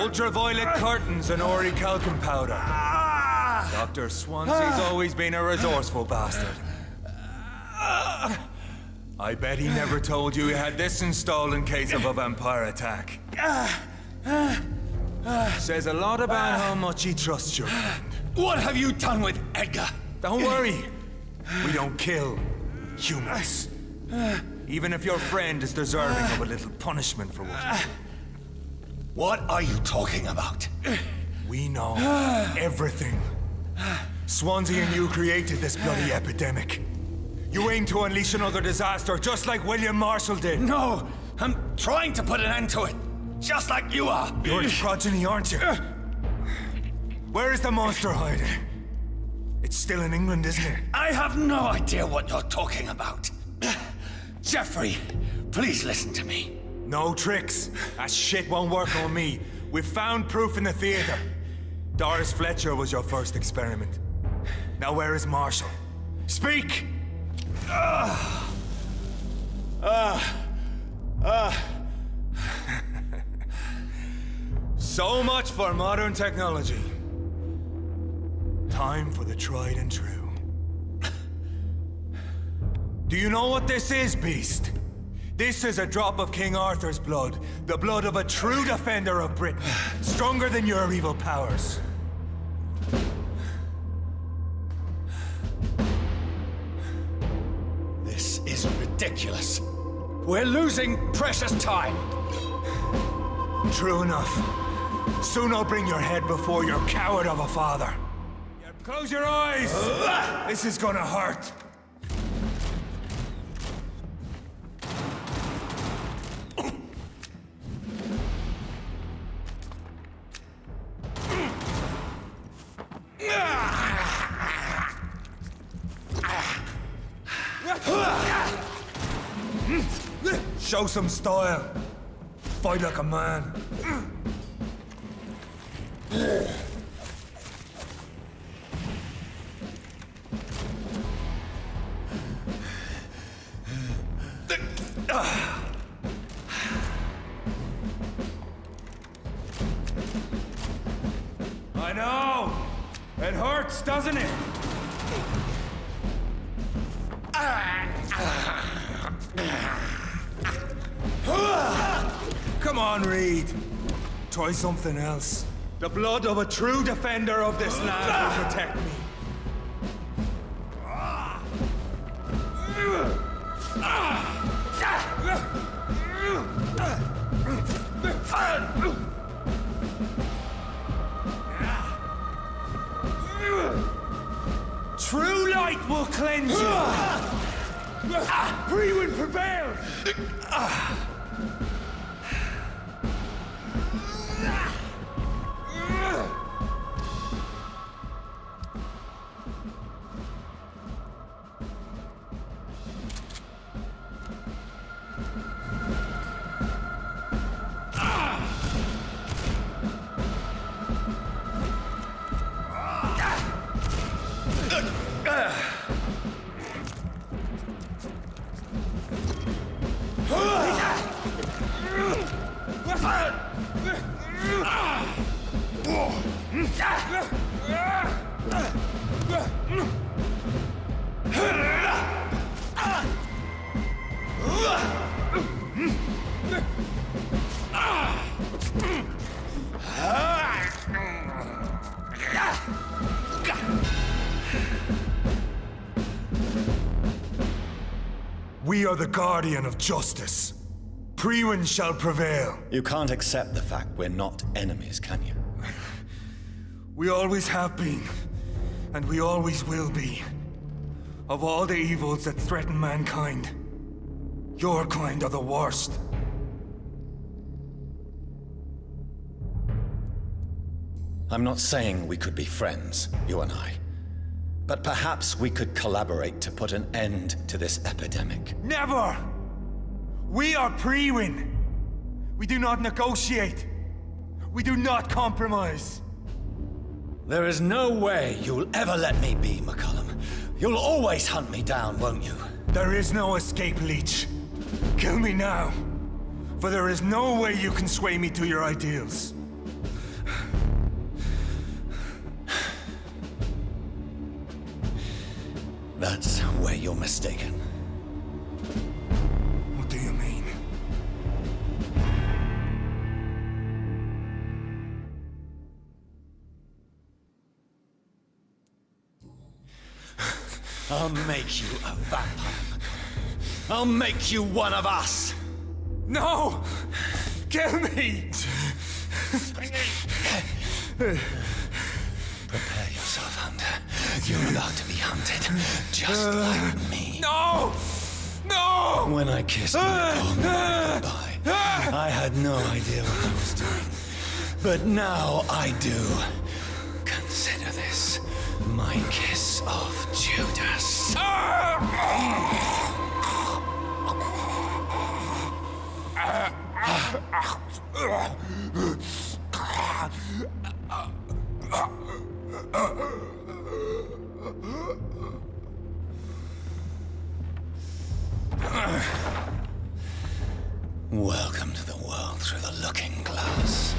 Ultraviolet curtains and orichalcum powder. Dr. Swansea's always been a resourceful bastard. I bet he never told you he had this installed in case of a vampire attack. Says a lot about how much he trusts your friend. What have you done with Edgar? Don't worry. We don't kill humans. Even if your friend is deserving of a little punishment for what he did. What are you talking about? We know everything. Swansea and you created this bloody epidemic. You aim to unleash another disaster, just like William Marshall did. No, I'm trying to put an end to it. Just like you are. You're its progeny, aren't you? Where is the monster hiding? It's still in England, isn't it? I have no idea what you're talking about. Jeffrey, please listen to me. No tricks. That shit won't work on me. We've found proof in the theater. Doris Fletcher was your first experiment. Now where is Marshall? Speak! So much for modern technology. Time for the tried and true. Do you know what this is, Beast? This is a drop of King Arthur's blood. The blood of a true defender of Britain. Stronger than your evil powers. This is ridiculous. We're losing precious time. True enough. Soon I'll bring your head before your coward of a father. Close your eyes! This is gonna hurt. Show some style. Fight like a man. I know! It hurts, doesn't it? Come on, Reid. Try something else. The blood of a true defender of this land will protect me. True light will cleanse you. Brewin prevails. We are the guardian of justice. Priwen shall prevail. You can't accept the fact we're not enemies, can you? We always have been, and we always will be. Of all the evils that threaten mankind, your kind are the worst. I'm not saying we could be friends, you and I. But perhaps we could collaborate to put an end to this epidemic. Never! We are Priwen. We do not negotiate. We do not compromise. There is no way you'll ever let me be, McCullum. You'll always hunt me down, won't you? There is no escape, Leech. Kill me now. For there is no way you can sway me to your ideals. That's where you're mistaken. What do you mean? I'll make you a vampire. I'll make you one of us! No! Kill me! Prepare yourself, Hunter. You're about to be hunted, just like me. No! No! When I kissed my poor mother goodbye, I had no idea what I was doing. But now I do. Consider this my kiss of Judas. Welcome to the world through the looking glass.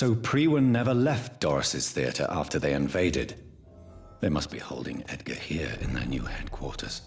So Priwen never left Doris's theater after they invaded. They must be holding Edgar here in their new headquarters.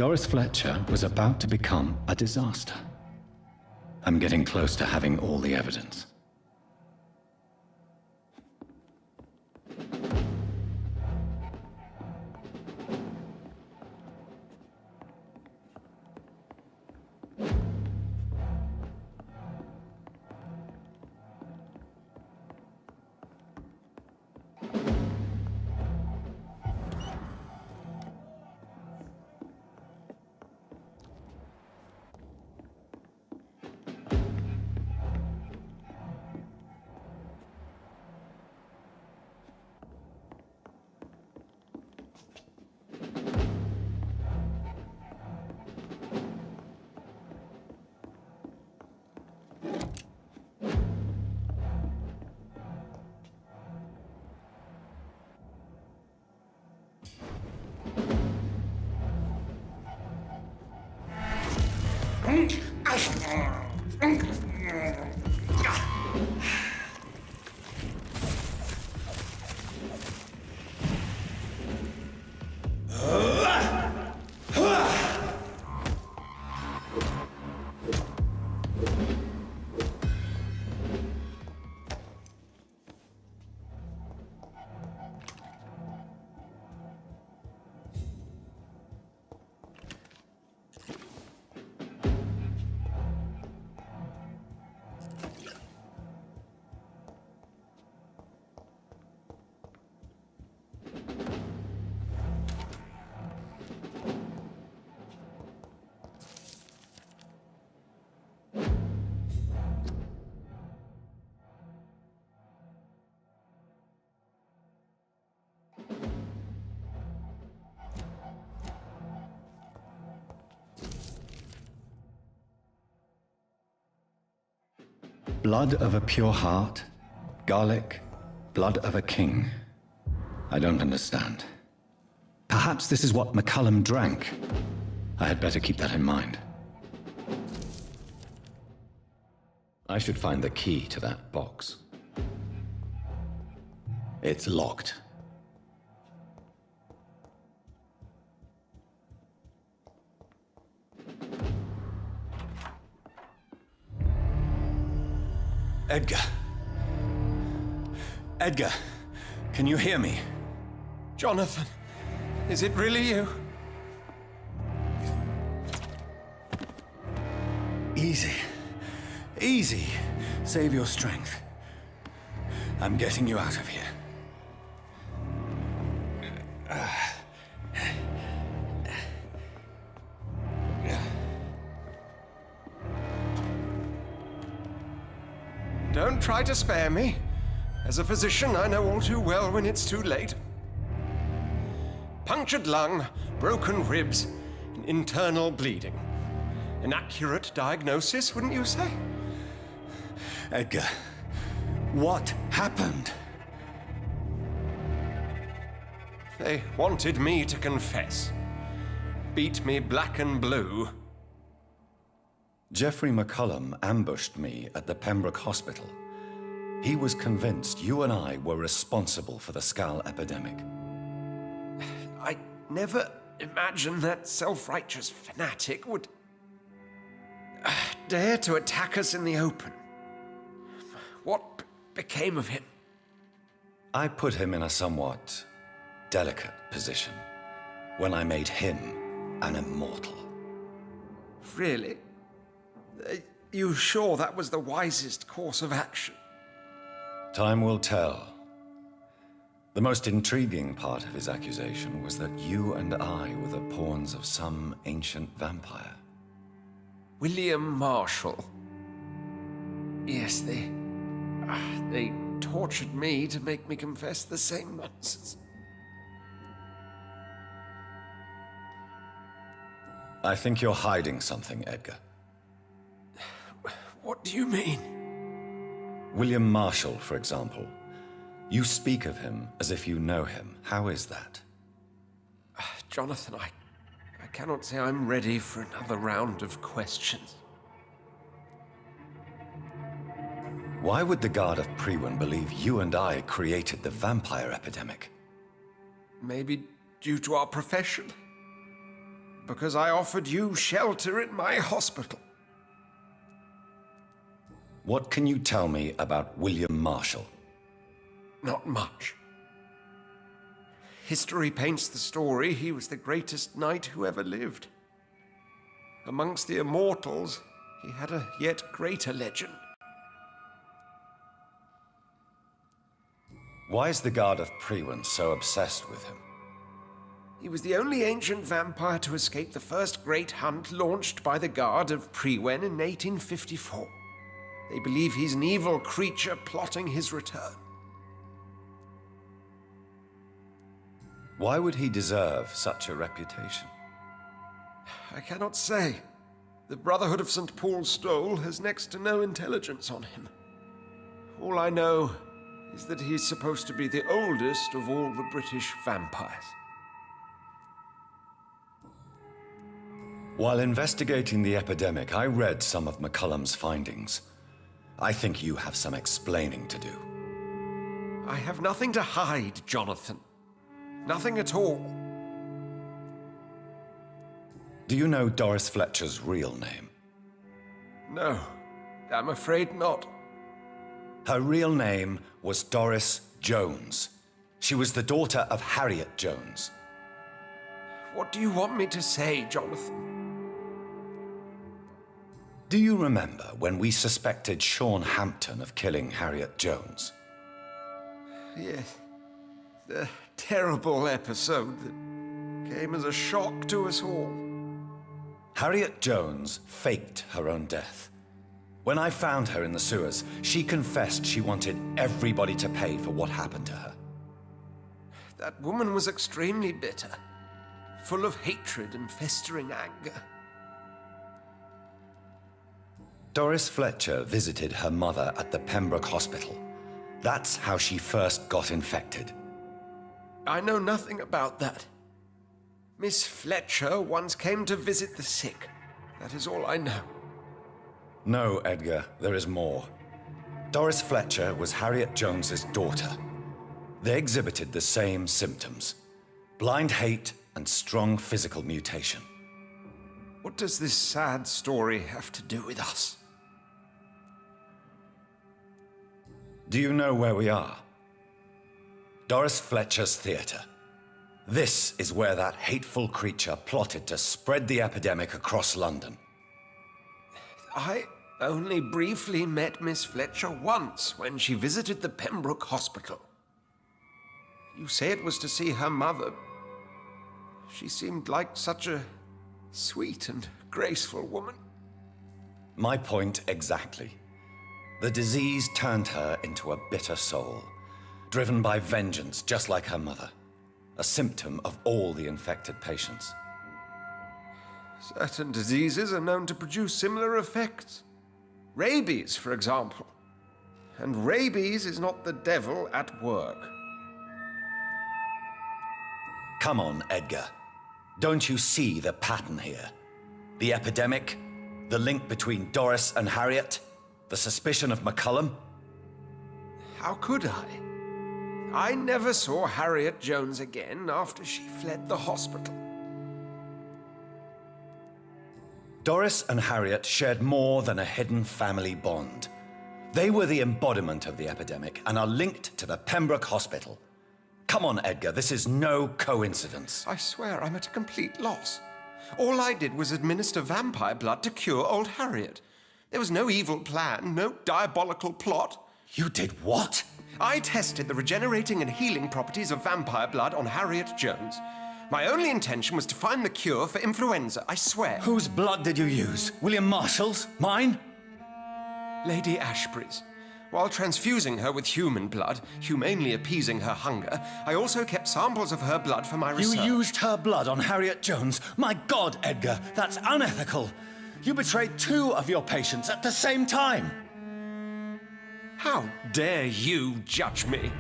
Doris Fletcher was about to become a disaster. I'm getting close to having all the evidence. Blood of a pure heart, garlic, blood of a king. I don't understand. Perhaps this is what McCullum drank. I had better keep that in mind. I should find the key to that box. It's locked. Edgar. Edgar, can you hear me? Jonathan, is it really you? Easy. Easy. Save your strength. I'm getting you out of here. Don't try to spare me. As a physician, I know all too well when it's too late. Punctured lung, broken ribs, and internal bleeding. An accurate diagnosis, wouldn't you say? Edgar, what happened? They wanted me to confess. Beat me black and blue. Jeffrey McCullum ambushed me at the Pembroke Hospital. He was convinced you and I were responsible for the Skal epidemic. I never imagined that self-righteous fanatic would dare to attack us in the open. What became of him? I put him in a somewhat delicate position when I made him an immortal. Really? You sure that was the wisest course of action? Time will tell. The most intriguing part of his accusation was that you and I were the pawns of some ancient vampire. William Marshall. Yes, they tortured me to make me confess the same nonsense. I think you're hiding something, Edgar. What do you mean? William Marshall, for example. You speak of him as if you know him. How is that? Jonathan, I cannot say I'm ready for another round of questions. Why would the Guard of Priwen believe you and I created the vampire epidemic? Maybe due to our profession? because I offered you shelter in my hospital. What can you tell me about William Marshall? Not much. History paints the story he was the greatest knight who ever lived. Amongst the immortals, he had a yet greater legend. Why is the Guard of Priwen so obsessed with him? He was the only ancient vampire to escape the first great hunt launched by the Guard of Priwen in 1854. They believe he's an evil creature plotting his return. Why would he deserve such a reputation? I cannot say. The Brotherhood of St. Paul's Stole has next to no intelligence on him. All I know is that he's supposed to be the oldest of all the British vampires. While investigating the epidemic, I read some of McCullum's findings. I think you have some explaining to do. I have nothing to hide, Jonathan. Nothing at all. Do you know Doris Fletcher's real name? No, I'm afraid not. Her real name was Doris Jones. She was the daughter of Harriet Jones. What do you want me to say, Jonathan? Do you remember when we suspected Sean Hampton of killing Harriet Jones? Yes. The terrible episode that came as a shock to us all. Harriet Jones faked her own death. When I found her in the sewers, she confessed she wanted everybody to pay for what happened to her. That woman was extremely bitter, full of hatred and festering anger. Doris Fletcher visited her mother at the Pembroke Hospital. That's how she first got infected. I know nothing about that. Miss Fletcher once came to visit the sick. That is all I know. No, Edgar, there is more. Doris Fletcher was Harriet Jones's daughter. They exhibited the same symptoms: blind hate and strong physical mutation. What does this sad story have to do with us? Do you know where we are? Doris Fletcher's theater. This is where that hateful creature plotted to spread the epidemic across London. I only briefly met Miss Fletcher once when she visited the Pembroke Hospital. You say it was to see her mother. She seemed like such a sweet and graceful woman. My point exactly. The disease turned her into a bitter soul, driven by vengeance just like her mother. A symptom of all the infected patients. Certain diseases are known to produce similar effects. Rabies, for example. And rabies is not the devil at work. Come on, Edgar. Don't you see the pattern here? The epidemic, the link between Doris and Harriet, the suspicion of McCullum? How could I? I never saw Harriet Jones again after she fled the hospital. Doris and Harriet shared more than a hidden family bond. They were the embodiment of the epidemic and are linked to the Pembroke Hospital. Come on, Edgar, this is no coincidence. I swear I'm at a complete loss. All I did was administer vampire blood to cure old Harriet. There was no evil plan, no diabolical plot. You did what? I tested the regenerating and healing properties of vampire blood on Harriet Jones. My only intention was to find the cure for influenza, I swear. Whose blood did you use? William Marshall's? Mine? Lady Ashbury's. While transfusing her with human blood, humanely appeasing her hunger, I also kept samples of her blood for my research. You used her blood on Harriet Jones? My God, Edgar, that's unethical. You betrayed 2 of your patients at the same time. How dare you judge me?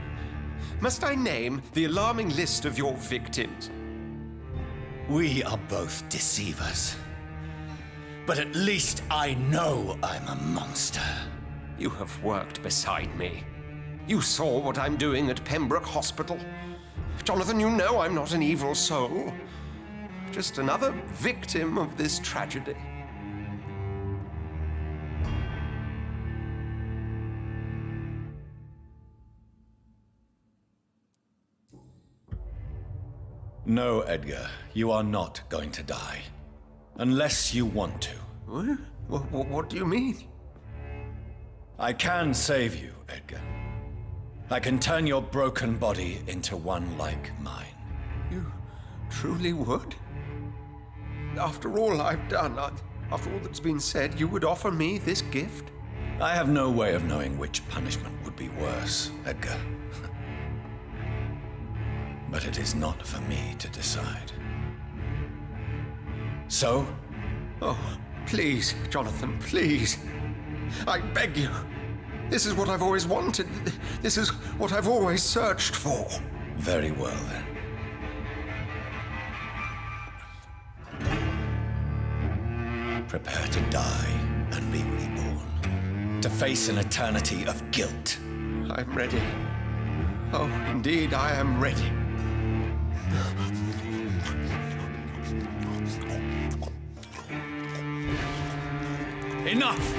Must I name the alarming list of your victims? We are both deceivers. But at least I know I'm a monster. You have worked beside me. You saw what I'm doing at Pembroke Hospital. Jonathan, you know I'm not an evil soul. Just another victim of this tragedy. No, Edgar, you are not going to die. Unless you want to. What do you mean? I can save you, Edgar. I can turn your broken body into one like mine. You truly would? After all I've done, after all that's been said, you would offer me this gift? I have no way of knowing which punishment would be worse, Edgar. But it is not for me to decide. So? Oh, please, Jonathan, please. I beg you. This is what I've always wanted. This is what I've always searched for. Very well, then. Prepare to die and be reborn. To face an eternity of guilt. I'm ready. Oh, indeed, I am ready. Enough!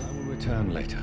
I will return later.